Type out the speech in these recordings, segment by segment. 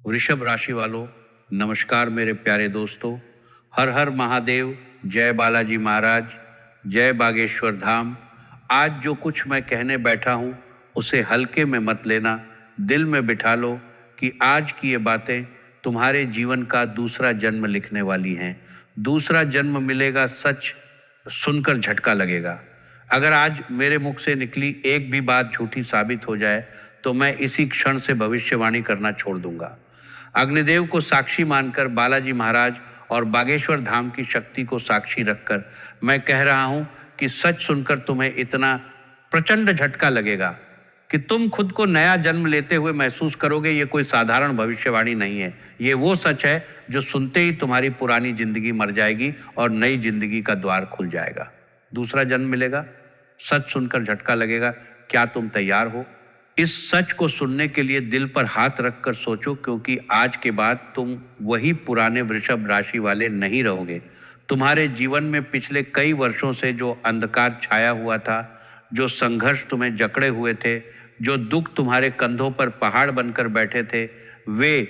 वृषभ राशि वालों, नमस्कार मेरे प्यारे दोस्तों। हर हर महादेव, जय बालाजी महाराज, जय बागेश्वर धाम। आज जो कुछ मैं कहने बैठा हूँ उसे हल्के में मत लेना, दिल में बिठा लो कि आज की ये बातें तुम्हारे जीवन का दूसरा जन्म लिखने वाली हैं। दूसरा जन्म मिलेगा, सच सुनकर झटका लगेगा। अगर आज मेरे मुख से निकली एक भी बात झूठी साबित हो जाए तो मैं इसी क्षण से भविष्यवाणी करना छोड़ दूंगा। अग्निदेव को साक्षी मानकर, बालाजी महाराज और बागेश्वर धाम की शक्ति को साक्षी रखकर मैं कह रहा हूं कि सच सुनकर तुम्हें इतना प्रचंड झटका लगेगा कि तुम खुद को नया जन्म लेते हुए महसूस करोगे। ये कोई साधारण भविष्यवाणी नहीं है, ये वो सच है जो सुनते ही तुम्हारी पुरानी जिंदगी मर जाएगी और नई जिंदगी का द्वार खुल जाएगा। दूसरा जन्म मिलेगा, सच सुनकर झटका लगेगा। क्या तुम तैयार हो? इस सच को सुनने के लिए दिल पर हाथ रखकर सोचो, क्योंकि आज के बाद तुम वही पुराने वृषभ राशि वाले नहीं रहोगे। तुम्हारे जीवन में पिछले कई वर्षों से जो अंधकार छाया हुआ था, जो संघर्ष तुम्हें जकड़े हुए थे, जो दुख तुम्हारे कंधों पर पहाड़ बनकर बैठे थे, वे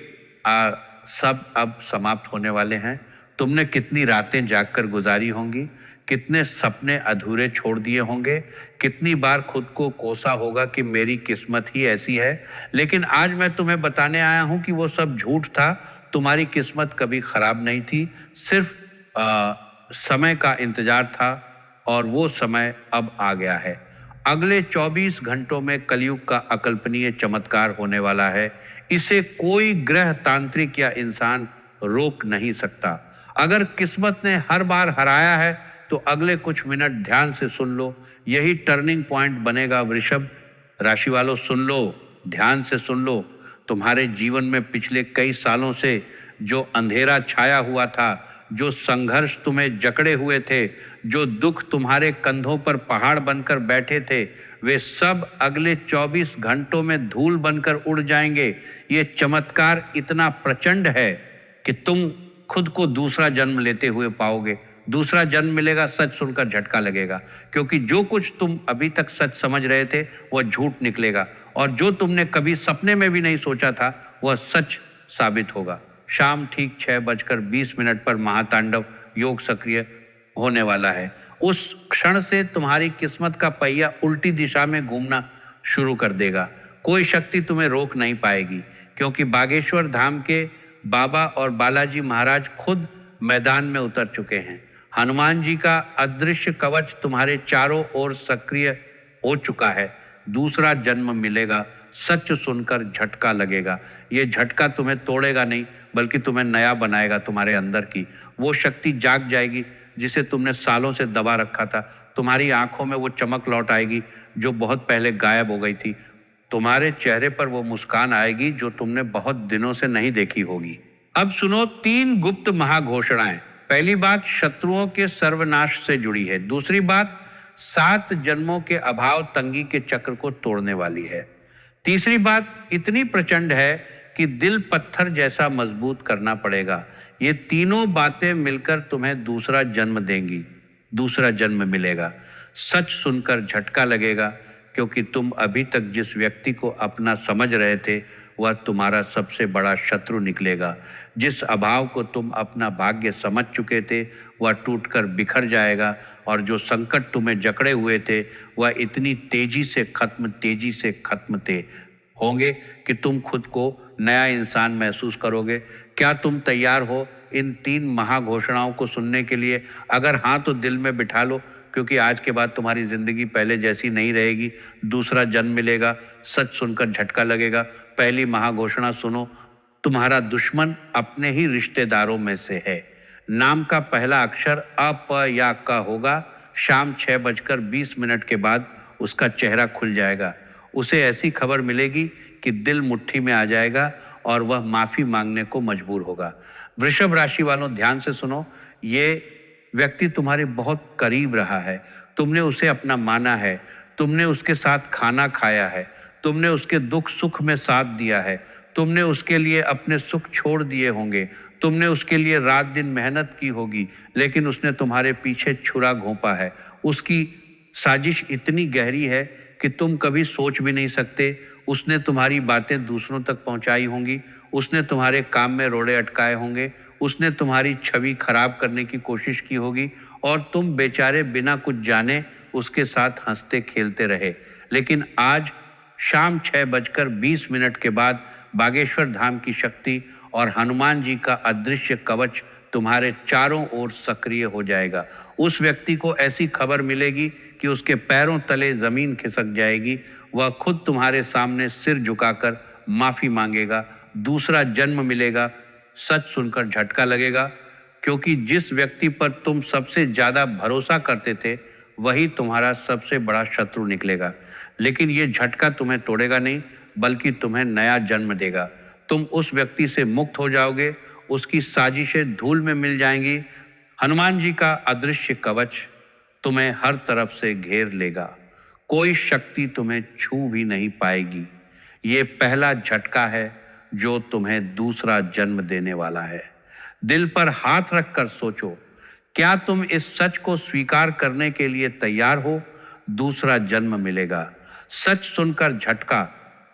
सब अब समाप्त होने वाले हैं। तुमने कितनी रातें जागकर गुजारी होंगी, कितने सपने अधूरे छोड़ दिए होंगे, कितनी बार खुद को कोसा होगा कि मेरी किस्मत ही ऐसी है। लेकिन आज मैं तुम्हें बताने आया हूं कि वो सब झूठ था। तुम्हारी किस्मत कभी खराब नहीं थी, सिर्फ समय का इंतजार था और वो समय अब आ गया है। अगले 24 घंटों में कलयुग का अकल्पनीय चमत्कार होने वाला है। इसे कोई ग्रह तांत्रिक या इंसान रोक नहीं सकता। अगर किस्मत ने हर बार हराया है तो अगले कुछ मिनट ध्यान से सुन लो, यही टर्निंग पॉइंट बनेगा। वृषभ राशि वालों, सुन लो, ध्यान से सुन लो। तुम्हारे जीवन में पिछले कई सालों से जो अंधेरा छाया हुआ था, जो संघर्ष तुम्हें जकड़े हुए थे, जो दुख तुम्हारे कंधों पर पहाड़ बनकर बैठे थे, वे सब अगले 24 घंटों में धूल बनकर उड़ जाएंगे। ये चमत्कार इतना प्रचंड है कि तुम खुद को दूसरा जन्म लेते हुए पाओगे। दूसरा जन्म मिलेगा, सच सुनकर झटका लगेगा, क्योंकि जो कुछ तुम अभी तक सच समझ रहे थे वह झूठ निकलेगा और जो तुमने कभी सपने में भी नहीं सोचा था वह सच साबित होगा। शाम ठीक 6:20 पर महातांडव योग सक्रिय होने वाला है। उस क्षण से तुम्हारी किस्मत का पहिया उल्टी दिशा में घूमना शुरू कर देगा। कोई शक्ति तुम्हें रोक नहीं पाएगी, क्योंकि बागेश्वर धाम के बाबा और बालाजी महाराज खुद मैदान में उतर चुके हैं। हनुमान जी का अदृश्य कवच तुम्हारे चारों ओर सक्रिय हो चुका है। दूसरा जन्म मिलेगा, सच सुनकर झटका लगेगा। ये झटका तुम्हें तोड़ेगा नहीं, बल्कि तुम्हें नया बनाएगा। तुम्हारे अंदर की वो शक्ति जाग जाएगी जिसे तुमने सालों से दबा रखा था। तुम्हारी आंखों में वो चमक लौट आएगी जो बहुत पहले गायब हो गई थी। तुम्हारे चेहरे पर वो मुस्कान आएगी जो तुमने बहुत दिनों से नहीं देखी होगी। अब सुनो 3 गुप्त महाघोषणाएं। पहली बात शत्रुओं के सर्वनाश से जुड़ी है। दूसरी बात 7 जन्मों के अभाव तंगी के चक्र को तोड़ने वाली है। तीसरी बात इतनी प्रचंड है कि दिल पत्थर जैसा मजबूत करना पड़ेगा। ये तीनों बातें मिलकर तुम्हें दूसरा जन्म देंगी। दूसरा जन्म मिलेगा, सच सुनकर झटका लगेगा, क्योंकि तुम अभी तक जिस व्यक्ति को अपना समझ रहे थे वह तुम्हारा सबसे बड़ा शत्रु निकलेगा। जिस अभाव को तुम अपना भाग्य समझ चुके थे वह टूटकर बिखर जाएगा और जो संकट तुम्हें जकड़े हुए थे वह इतनी तेजी से खत्म होंगे कि तुम खुद को नया इंसान महसूस करोगे। क्या तुम तैयार हो इन 3 महाघोषणाओं को सुनने के लिए? अगर हाँ तो दिल में बिठा लो, क्योंकि आज के बाद तुम्हारी जिंदगी पहले जैसी नहीं रहेगी। दूसरा जन्म मिलेगा, सच सुनकर झटका लगेगा। पहली महाघोषणा सुनो, तुम्हारा दुश्मन अपने ही रिश्तेदारों में से है। नाम का पहला अक्षर अ, प या क होगा। शाम 6:20 के बाद उसका चेहरा खुल जाएगा। उसे ऐसी खबर मिलेगी कि दिल मुट्ठी में आ जाएगा और वह माफी मांगने को मजबूर होगा। वृषभ राशि वालों, ध्यान से सुनो। ये व्यक्ति तुम्हारे बहुत करीब रहा है। तुमने उसे अपना माना है, तुमने उसके साथ खाना खाया है, तुमने उसके दुख सुख में साथ दिया है, तुमने उसके लिए अपने सुख छोड़ दिए होंगे, तुमने उसके लिए रात दिन मेहनत की होगी, लेकिन उसने तुम्हारे पीछे छुरा घोंपा है। उसकी साजिश इतनी गहरी है कि तुम कभी सोच भी नहीं सकते। उसने तुम्हारी बातें दूसरों तक पहुंचाई होंगी, उसने तुम्हारे काम में रोड़े अटकाए होंगे, उसने तुम्हारी छवि खराब करने की कोशिश की होगी और तुम बेचारे बिना कुछ जाने उसके साथ हंसते खेलते रहे। लेकिन आज शाम 6:20 के बाद बागेश्वर धाम की शक्ति और हनुमान जी का अदृश्य कवच तुम्हारे चारों ओर सक्रिय हो जाएगा। उस व्यक्ति को ऐसी खबर मिलेगी कि उसके पैरों तले जमीन खिसक जाएगी। वह खुद तुम्हारे सामने सिर झुकाकर माफी मांगेगा, दूसरा जन्म मिलेगा। सच सुनकर झटका लगेगा, क्योंकि जिस व्यक्ति पर तुम सबसे ज्यादा भरोसा करते थे वही तुम्हारा सबसे बड़ा शत्रु निकलेगा। लेकिन ये झटका तुम्हें तोड़ेगा नहीं, बल्कि तुम्हें नया जन्म देगा। तुम उस व्यक्ति से मुक्त हो जाओगे, उसकी साजिशें धूल में मिल जाएंगी। हनुमान जी का अदृश्य कवच तुम्हें हर तरफ से घेर लेगा, कोई शक्ति तुम्हें छू भी नहीं पाएगी। ये पहला झटका है जो तुम्हें दूसरा जन्म देने वाला है। दिल पर हाथ रखकर सोचो, क्या तुम इस सच को स्वीकार करने के लिए तैयार हो? दूसरा जन्म मिलेगा। सच सुनकर झटका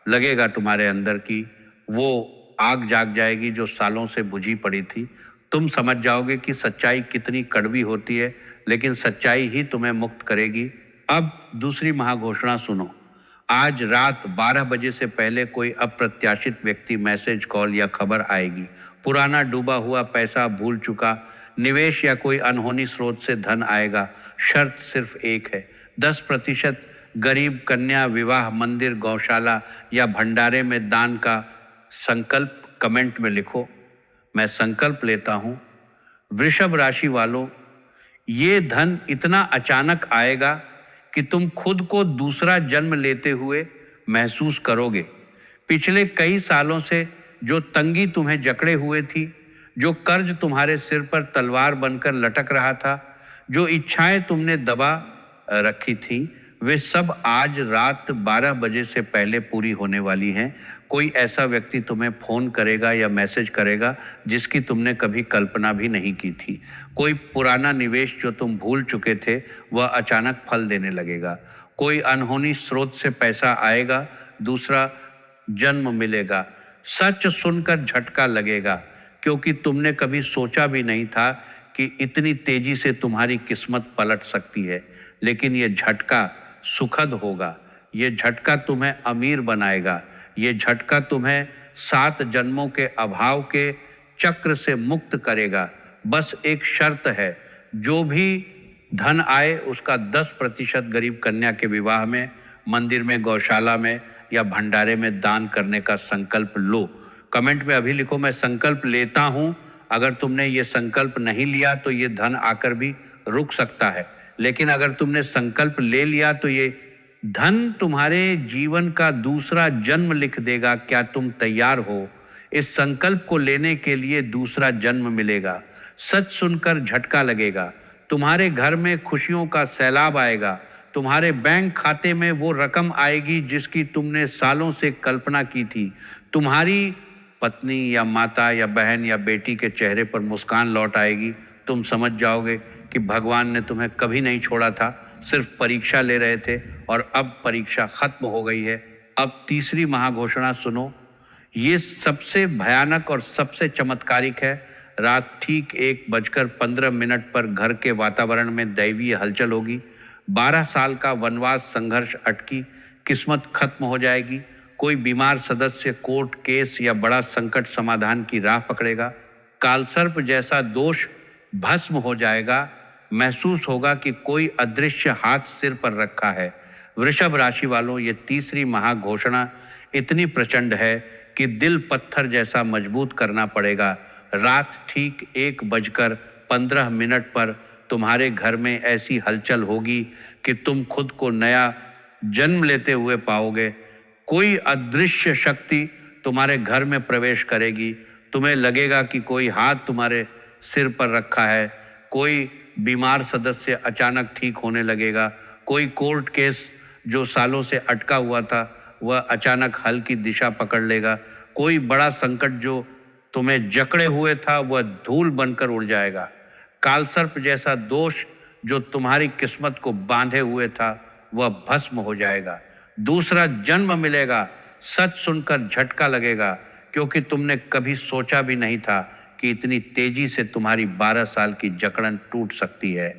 लगेगा तुम्हारे अंदर की वो आग जाग जाएगी जो सालों से बुझी पड़ी थी। तुम समझ जाओगे कि सच्चाई कितनी कड़वी होती है, लेकिन सच्चाई ही तुम्हें मुक्त करेगी। अब दूसरी महाघोषणा सुनो। आज रात 12 बजे से पहले कोई अप्रत्याशित व्यक्ति, मैसेज, कॉल या खबर आएगी। पुराना डूबा हुआ पैसा, भूल चुका निवेश या कोई अनहोनी स्रोत से धन आएगा। शर्त सिर्फ एक है, 10% गरीब कन्या, विवाह, मंदिर, गौशाला या भंडारे में दान का संकल्प कमेंट में लिखो। मैं संकल्प लेता हूं, वृषभ राशि वालों, ये धन इतना अचानक आएगा कि तुम खुद को दूसरा जन्म लेते हुए महसूस करोगे। पिछले कई सालों से जो तंगी तुम्हें जकड़े हुए थी, जो कर्ज तुम्हारे सिर पर तलवार बनकर लटक रहा था, जो इच्छाएं तुमने दबा रखी थी, वे सब आज रात 12 बजे से पहले पूरी होने वाली हैं। कोई ऐसा व्यक्ति तुम्हें फोन करेगा या मैसेज करेगा जिसकी तुमने कभी कल्पना भी नहीं की थी। कोई पुराना निवेश जो तुम भूल चुके थे वह अचानक फल देने लगेगा। कोई अनहोनी स्रोत से पैसा आएगा, दूसरा जन्म मिलेगा। सच सुनकर झटका लगेगा, क्योंकि तुमने कभी सोचा भी नहीं था कि इतनी तेजी से तुम्हारी किस्मत पलट सकती है। लेकिन ये झटका सुखद होगा। ये झटका तुम्हें अमीर बनाएगा। ये झटका तुम्हें 7 जन्मों के अभाव के चक्र से मुक्त करेगा। बस एक शर्त है, जो भी धन आए उसका 10% गरीब कन्या के विवाह में, मंदिर में, गौशाला में या भंडारे में दान करने का संकल्प लो। कमेंट में अभी लिखो, मैं संकल्प लेता हूं। अगर तुमने ये संकल्प नहीं लिया तो ये धन आकर भी रुक सकता है, लेकिन अगर तुमने संकल्प ले लिया तो ये धन तुम्हारे जीवन का दूसरा जन्म लिख देगा। क्या तुम तैयार हो? इस संकल्प को लेने के लिए दूसरा जन्म मिलेगा। सच सुनकर झटका लगेगा। तुम्हारे घर में खुशियों का सैलाब आएगा। तुम्हारे बैंक खाते में वो रकम आएगी जिसकी तुमने सालों से कल्पना की थी। तुम्हारी पत्नी या माता या बहन या बेटी के चेहरे पर मुस्कान लौट आएगी। तुम समझ जाओगे कि भगवान ने तुम्हें कभी नहीं छोड़ा था, सिर्फ परीक्षा ले रहे थे और अब परीक्षा खत्म हो गई है। अब तीसरी महाघोषणा सुनो। ये सबसे भयानक और सबसे चमत्कारिक है। रात ठीक 1:15 पर घर के वातावरण में दैवीय हलचल होगी। 12 साल का वनवास, संघर्ष अटकी किस्मत खत्म हो जाएगी। कोई बीमार सदस्य कोर्ट केस या बड़ा संकट समाधान की राह पकड़ेगा। कालसर्प जैसा दोष भस्म हो जाएगा। महसूस होगा कि कोई अदृश्य हाथ सिर पर रखा है। वृषभ राशि वालों, ये तीसरी महाघोषणा इतनी प्रचंड है कि दिल पत्थर जैसा मजबूत करना पड़ेगा। रात ठीक 1:15 पर तुम्हारे घर में ऐसी हलचल होगी कि तुम खुद को नया जन्म लेते हुए पाओगे। कोई अदृश्य शक्ति तुम्हारे घर में प्रवेश करेगी। तुम्हें लगेगा कि कोई हाथ तुम्हारे सिर पर रखा है। कोई बीमार सदस्य अचानक ठीक होने लगेगा। कोई कोर्ट केस जो सालों से अटका हुआ था वह अचानक हल की दिशा पकड़ लेगा। कोई बड़ा संकट जो तुम्हें जकड़े हुए था वह धूल बनकर उड़ जाएगा। कालसर्प जैसा दोष जो तुम्हारी किस्मत को बांधे हुए था वह भस्म हो जाएगा। दूसरा जन्म मिलेगा। सच सुनकर झटका लगेगा, क्योंकि तुमने कभी सोचा भी नहीं था कि इतनी तेजी से तुम्हारी 12 साल की जकड़न टूट सकती है।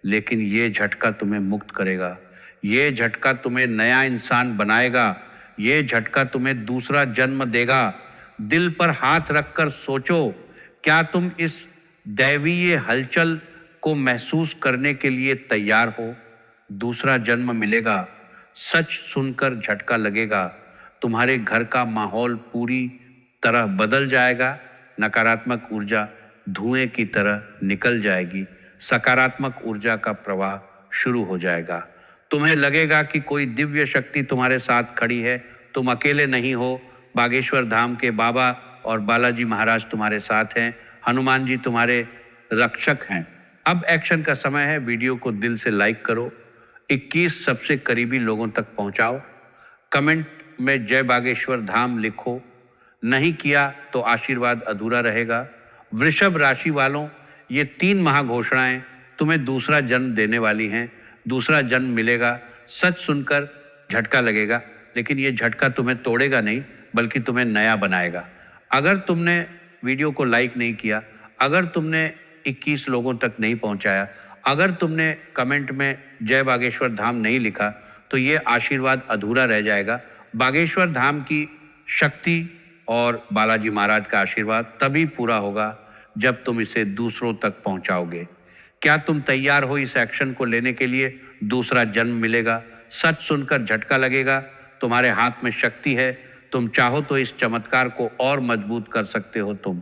लेकिन ये झटका तुम्हें मुक्त करेगा, ये झटका तुम्हें नया इंसान बनाएगा, ये झटका तुम्हें दूसरा जन्म देगा। दिल पर हाथ रखकर सोचो, क्या तुम इस दैवीय हलचल को महसूस करने के लिए तैयार हो? दूसरा जन्म मिलेगा, सच सुनकर झटका लगेगा, तुम्हारे घर का माहौल पूरी तरह बदल जाएगा, नकारात्मक ऊर्जा धुएं की तरह निकल जाएगी, सकारात्मक ऊर्जा का प्रवाह शुरू हो जाएगा। तुम्हें लगेगा कि कोई दिव्य शक्ति तुम्हारे साथ खड़ी है, तुम अकेले नहीं हो। बागेश्वर धाम के बाबा और बालाजी महाराज तुम्हारे साथ हैं, हनुमान जी तुम्हारे रक्षक हैं। अब एक्शन का समय है। वीडियो को दिल से लाइक करो, 21 सबसे करीबी लोगों तक पहुंचाओ, कमेंट में जय बागेश्वर धाम लिखो। नहीं किया तो आशीर्वाद अधूरा रहेगा। वृषभ राशि वालों, ये 3 महाघोषणाएं तुम्हें दूसरा जन्म देने वाली हैं। दूसरा जन्म मिलेगा, सच सुनकर झटका लगेगा, लेकिन ये झटका तुम्हें तोड़ेगा नहीं, बल्कि तुम्हें नया बनाएगा। अगर तुमने वीडियो को लाइक नहीं किया, अगर तुमने 21 लोगों तक नहीं पहुंचाया, अगर तुमने कमेंट में जय बागेश्वर धाम नहीं लिखा, तो ये आशीर्वाद अधूरा रह जाएगा। बागेश्वर धाम की शक्ति और बालाजी महाराज का आशीर्वाद तभी पूरा होगा जब तुम इसे दूसरों तक पहुंचाओगे। क्या तुम तैयार हो इस एक्शन को लेने के लिए? दूसरा जन्म मिलेगा, सच सुनकर झटका लगेगा, तुम्हारे हाथ में शक्ति है। तुम चाहो तो इस चमत्कार को और मजबूत कर सकते हो। तुम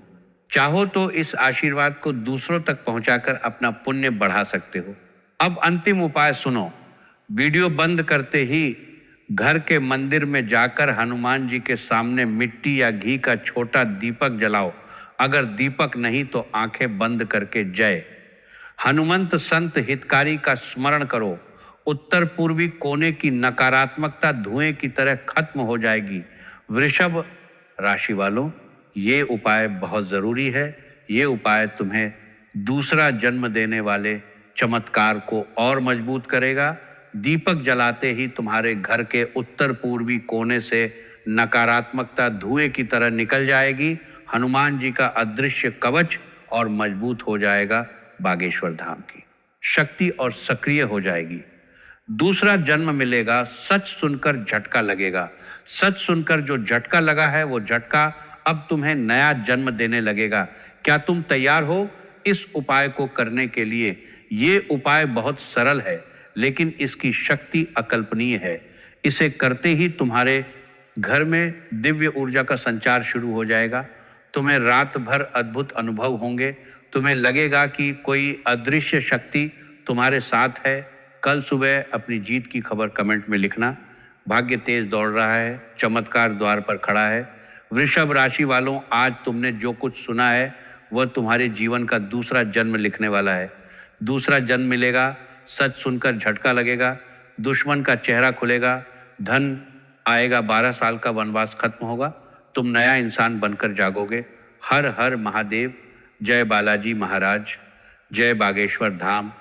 चाहो तो इस आशीर्वाद को दूसरों तक पहुंचाकर अपना पुण्य बढ़ा सकते हो। अब अंतिम उपाय सुनो। वीडियो बंद करते ही घर के मंदिर में जाकर हनुमान जी के सामने मिट्टी या घी का छोटा दीपक जलाओ। अगर दीपक नहीं तो आंखें बंद करके जय हनुमंत संत हितकारी का स्मरण करो। उत्तर पूर्वी कोने की नकारात्मकता धुएं की तरह खत्म हो जाएगी। वृषभ राशि वालों, ये उपाय बहुत जरूरी है। ये उपाय तुम्हें दूसरा जन्म देने वाले चमत्कार को और मजबूत करेगा। दीपक जलाते ही तुम्हारे घर के उत्तर पूर्वी कोने से नकारात्मकता धुएं की तरह निकल जाएगी। हनुमान जी का अदृश्य कवच और मजबूत हो जाएगा। बागेश्वर धाम की शक्ति और सक्रिय हो जाएगी। दूसरा जन्म मिलेगा, सच सुनकर झटका लगेगा। सच सुनकर जो झटका लगा है, वो झटका अब तुम्हें नया जन्म देने लगेगा। क्या तुम तैयार हो इस उपाय को करने के लिए? ये उपाय बहुत सरल है, लेकिन इसकी शक्ति अकल्पनीय है। इसे करते ही तुम्हारे घर में दिव्य ऊर्जा का संचार शुरू हो जाएगा। तुम्हें रात भर अद्भुत अनुभव होंगे। तुम्हें लगेगा कि कोई अदृश्य शक्ति तुम्हारे साथ है। कल सुबह अपनी जीत की खबर कमेंट में लिखना। भाग्य तेज दौड़ रहा है, चमत्कार द्वार पर खड़ा है। वृषभ राशि वालों, आज तुमने जो कुछ सुना है वह तुम्हारे जीवन का दूसरा जन्म लिखने वाला है। दूसरा जन्म मिलेगा, सच सुनकर झटका लगेगा, दुश्मन का चेहरा खुलेगा, धन आएगा, 12 साल का वनवास खत्म होगा, तुम नया इंसान बनकर जागोगे। हर हर महादेव, जय बालाजी महाराज, जय बागेश्वर धाम।